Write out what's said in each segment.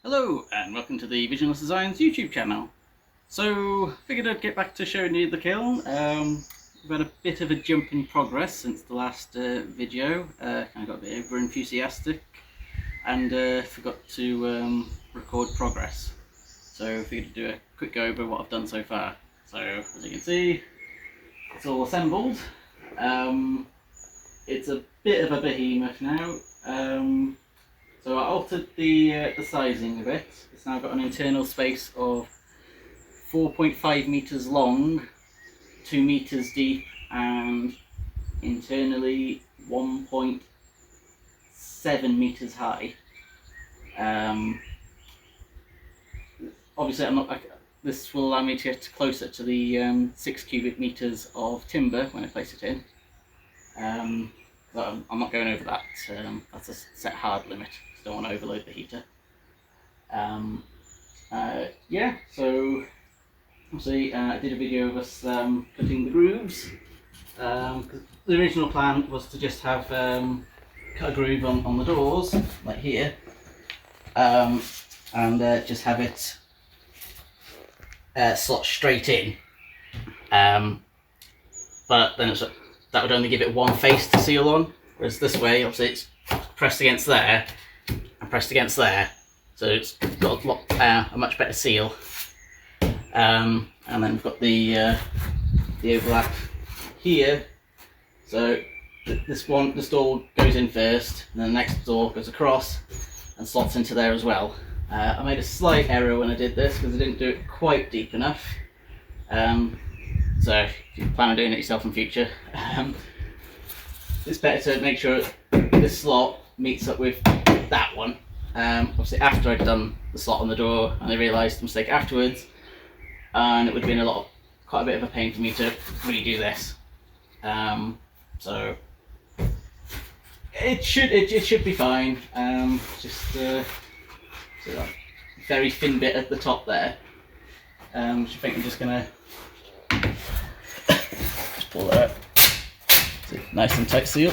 Hello and welcome to the Visionless Designs YouTube channel. So, figured I'd get back to showing you the kiln. We've had a bit of a jump in progress since the last video. Kind of got a bit over enthusiastic and forgot to record progress. So figured to do a quick go over what I've done so far. So as you can see, it's all assembled. It's a bit of a behemoth now. So I altered the sizing a bit. It's now got an internal space of 4.5 meters long, 2 meters deep, and internally 1.7 meters high. Obviously, this will allow me to get closer to the 6 cubic meters of timber when I place it in. But I'm not going over that. That's a set hard limit. Don't want to overload the heater. Yeah, so obviously I did a video of us cutting the grooves. 'Cause the original plan was to just have cut a groove on the doors, like here, and just have it slot straight in. But then that would only give it one face to seal on, whereas this way, obviously, it's pressed against there and pressed against there, so it's got a much better seal. And then we've got the overlap here, so this door goes in first, and then the next door goes across and slots into there as well. I made a slight error when I did this because I didn't do it quite deep enough. So if you plan on doing it yourself in future, it's better to make sure this slot meets up with that one. Obviously after I'd done the slot on the door, and I realised the mistake afterwards, and it would have been quite a bit of a pain for me to redo this. So it should be fine. Just so that very thin bit at the top there. Which I think I'm just gonna pull that up. Nice and tight seal.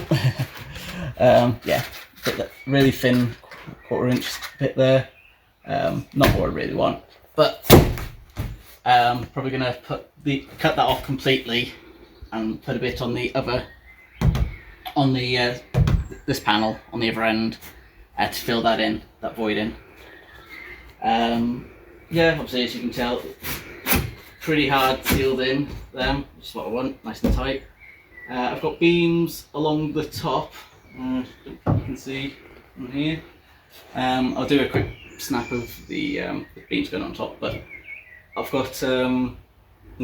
Yeah, put that really thin 1/4 inch bit there. Not what I really want, but probably gonna cut that off completely and put a bit on the other, this panel on the other end to fill that void in. Yeah, obviously as you can tell, pretty hard sealed in them, which is what I want, nice and tight. I've got beams along the top, you can see on here. I'll do a quick snap of the beams going on top, but I've got them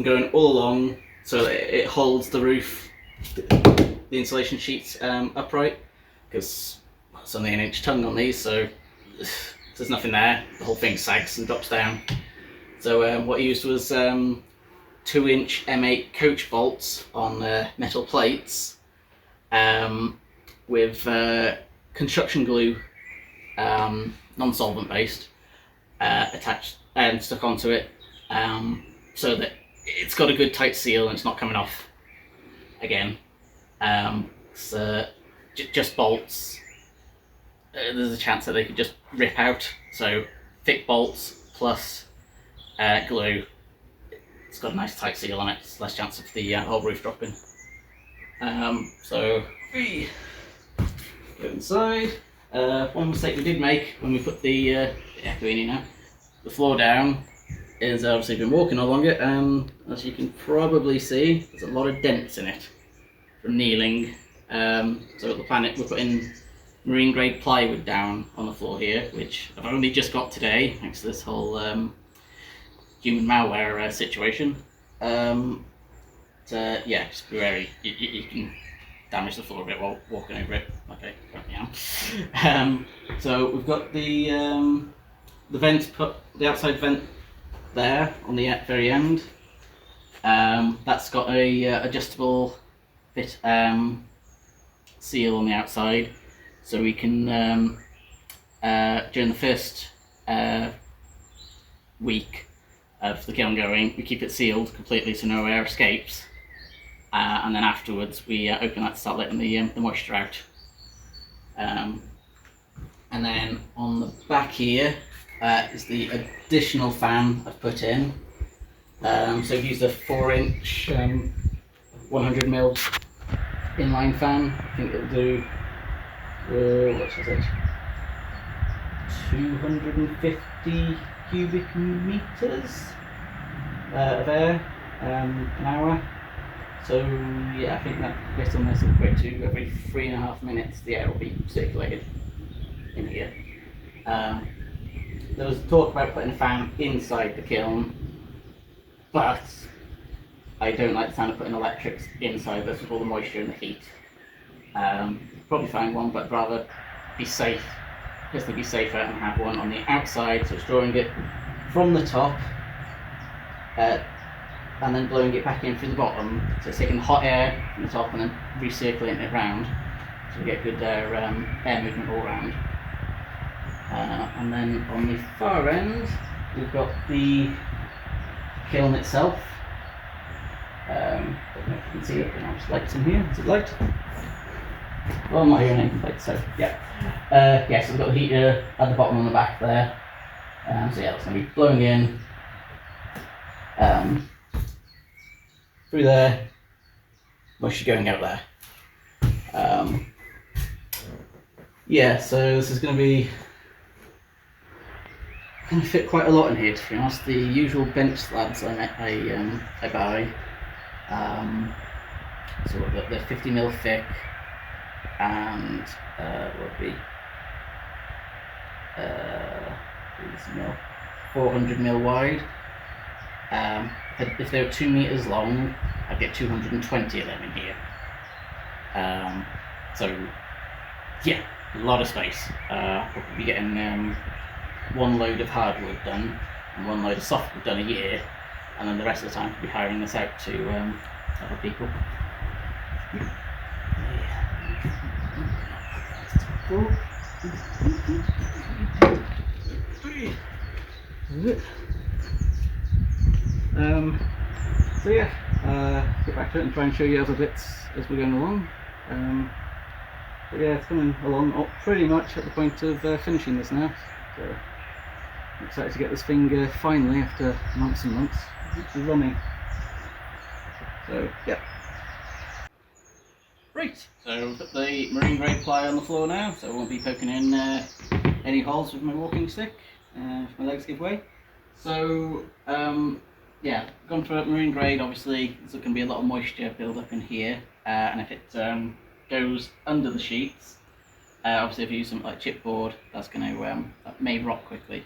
going all along so that it holds the roof, the insulation sheets upright, because it's only an inch tongue on these, so there's nothing there. The whole thing sags and drops down. So what I used was 2-inch M8 coach bolts on metal plates with construction glue, non-solvent based, attached and stuck onto it, so that it's got a good tight seal and it's not coming off again. So just bolts, there's a chance that they could just rip out, so thick bolts plus glue, it's got a nice tight seal on it, it's less chance of the whole roof dropping. So we go inside. One mistake we did make when we put the floor down is obviously been walking along it, and as you can probably see, there's a lot of dents in it from kneeling. So at the Planet, we're putting marine grade plywood down on the floor here, which I've only just got today thanks to this whole human malware situation. So yeah, just be wary. You can damage the floor a bit while walking over it. Okay, yeah. So we've got the vent, the outside vent there on the very end. That's got a adjustable bit seal on the outside, so we can during the first week of the kiln going, we keep it sealed completely so no air escapes, and then afterwards we open that to start letting the moisture out. And then on the back here, is the additional fan I've put in. So I've used a 4-inch 100mm inline fan. I think it'll do, what is it, 250 cubic meters of air an hour. So yeah, I think that based on this, it'll equate to every 3.5 minutes the air will be circulated in here. There was talk about putting a fan inside the kiln, but I don't like the sound of putting electrics inside this with all the moisture and the heat. Probably find one, but I'd rather be safe, personally be safer, and have one on the outside, so it's drawing it from the top and then blowing it back in through the bottom. So it's taking the hot air from the top and then recirculating it around, so we get good air movement all around. And then on the far end, we've got the kiln itself. I don't know if you can see it, but there's lights in here. Is it light? Oh, my own light, so yeah. So we've got the heater at the bottom and the back there. So yeah, that's going to be blowing in through there, moisture going out there. So this is going to fit quite a lot in here, to be honest. The usual bench slabs I buy, so they're 50mm thick and what would be 400mm wide. If they were 2 meters long, I'd get 220 of them in here. So yeah, a lot of space. We'll be getting one load of hardwood done and one load of softwood done a year, and then the rest of the time we'll be hiring this out to other people. So yeah, get back to it and try and show you other bits as we're going along. But yeah, it's coming along pretty much at the point of finishing this now. So I'm excited to get this thing finally, after months and months, actually running. So yeah. Right, so I've got the marine grade ply on the floor now, so I won't be poking in any holes with my walking stick if my legs give way. So yeah, gone for marine grade. Obviously there's going to be a lot of moisture build up in here, and if it goes under the sheets, obviously if you use something like chipboard, that's going to that may rot quickly.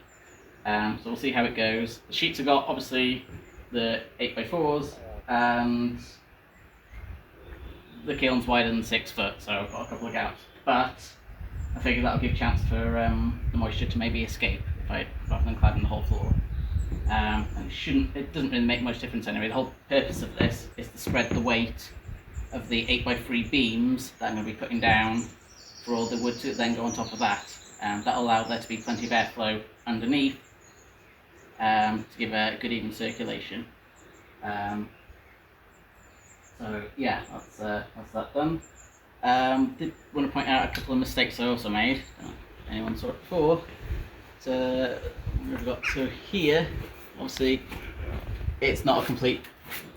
So we'll see how it goes. The sheets have got obviously the 8x4s, and the kiln's wider than 6 foot, so I've got a couple of gaps. But I figured that'll give a chance for the moisture to maybe escape rather than cladding the whole floor. And it doesn't really make much difference anyway. The whole purpose of this is to spread the weight of the 8x3 beams that I'm going to be putting down for all the wood to then go on top of that. That'll allow there to be plenty of airflow underneath to give a good even circulation. So yeah, that's that done. Did want to point out a couple of mistakes I also made. Don't know if anyone saw it before. So we've got here. Obviously, it's not a complete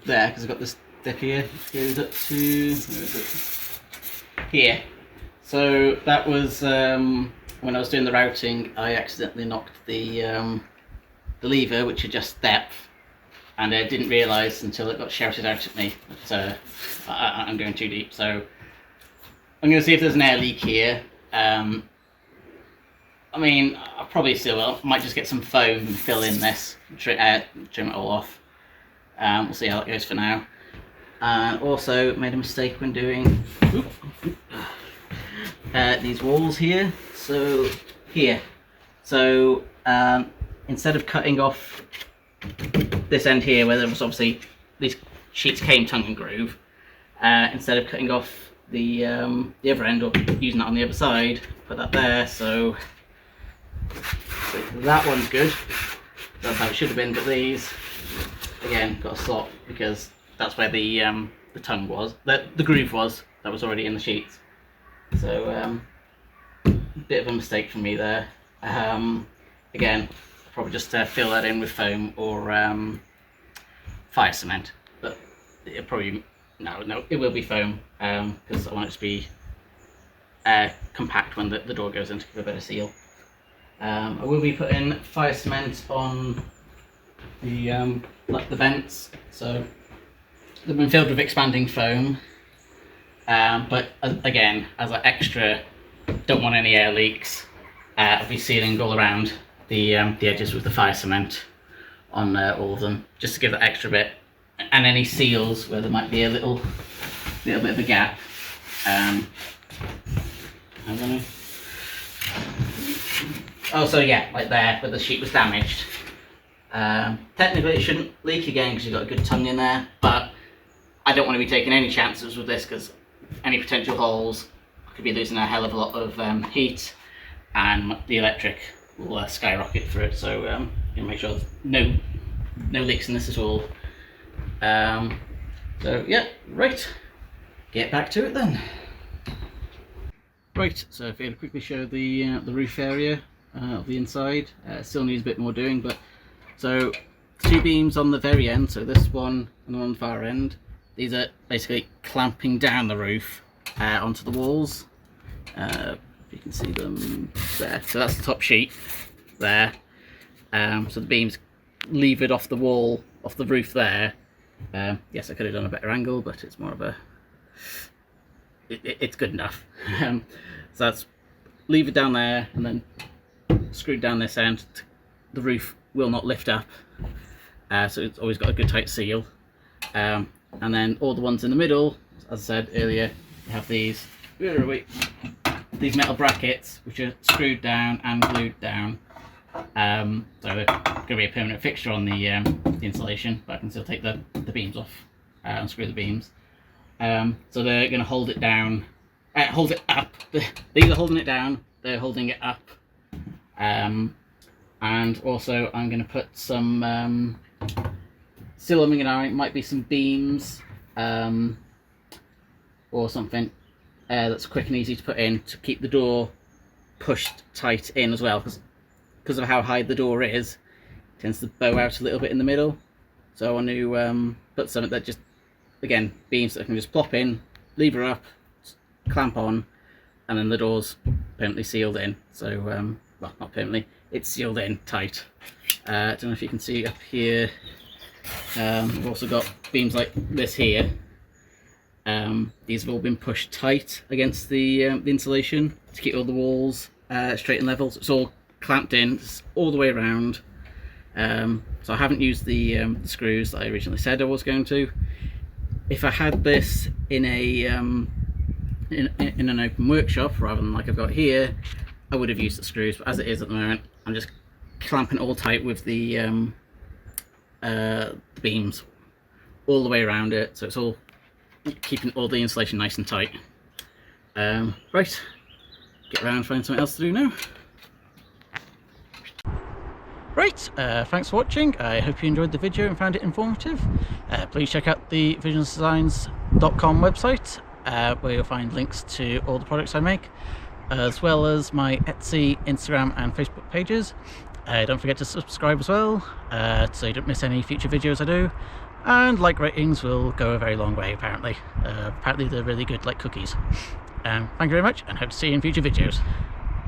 there because I've got this dip here. It goes up to, where is it? Here. So that was when I was doing the routing. I accidentally knocked the lever, which adjusts depth, and I didn't realise until it got shouted out at me that I'm going too deep. So I'm going to see if there's an air leak here. I mean, I probably still will. Might just get some foam and fill in this, trim it all off. We'll see how that goes for now. And also made a mistake when doing these walls here. So here. So instead of cutting off this end here, where there was obviously these sheets came tongue and groove, instead of cutting off the other end or using that on the other side, put that there. So that one's good. That's how it should have been. But these, again, got a slot because that's where the tongue was, the groove was, that was already in the sheets. So bit of a mistake from me there. again, probably just fill that in with foam or fire cement. But it probably, no, it will be foam because I want it to be compact when the door goes in to give a better seal. I will be putting fire cement on the like the vents, so they've been filled with expanding foam. But again, as an extra, don't want any air leaks. I'll be sealing all around the edges with the fire cement on all of them, just to give that extra bit, and any seals where there might be a little bit of a gap. I don't know. Oh, so yeah, like there, where the sheet was damaged. Technically it shouldn't leak again because you've got a good tongue in there, but I don't want to be taking any chances with this because any potential holes could be losing a hell of a lot of heat, and the electric will skyrocket for it. So you know, make sure there's no leaks in this at all. So yeah, right, get back to it then. Right, so if I could quickly show the roof area of the inside, still needs a bit more doing, but so 2 beams on the very end, so this one and the one on the far end, these are basically clamping down the roof onto the walls. If you can see them there, so that's the top sheet there. So the beams levered off the wall, off the roof there. Yes, I could have done a better angle, but it's more of a it's good enough. So that's levered down there and then screwed down this end. The roof will not lift up, so it's always got a good tight seal. And then all the ones in the middle, as I said earlier, you have these metal brackets which are screwed down and glued down. So they're going to be a permanent fixture on the insulation, but I can still take the beams off and screw the beams. So they're going to hold it down, hold it up. These are holding it down, they're holding it up. And also I'm going to put some still umming and ahhing, might be some beams or something that's quick and easy to put in to keep the door pushed tight in as well, because of how high the door is, it tends to bow out a little bit in the middle. So I want to put something that just, again, beams that I can just plop in, lever up, clamp on, and then the door's permanently sealed in. So, well, not permanently, it's sealed in tight. I don't know if you can see up here, we've also got beams like this here. These have all been pushed tight against the insulation to keep all the walls straight and level. So it's all clamped in all the way around. So I haven't used the screws that I originally said I was going to. If I had this in a in an open workshop rather than like I've got here, I would have used the screws, but as it is at the moment, I'm just clamping it all tight with the beams all the way around it, so it's all keeping all the insulation nice and tight. Right, get around and find something else to do now. Right, thanks for watching. I hope you enjoyed the video and found it informative. Please check out the visionlessdesigns.com website, where you'll find links to all the products I make, as well as my Etsy, Instagram and Facebook pages. Don't forget to subscribe as well, so you don't miss any future videos I do. And like ratings will go a very long way, apparently. Apparently they're really good like cookies. Thank you very much, and hope to see you in future videos.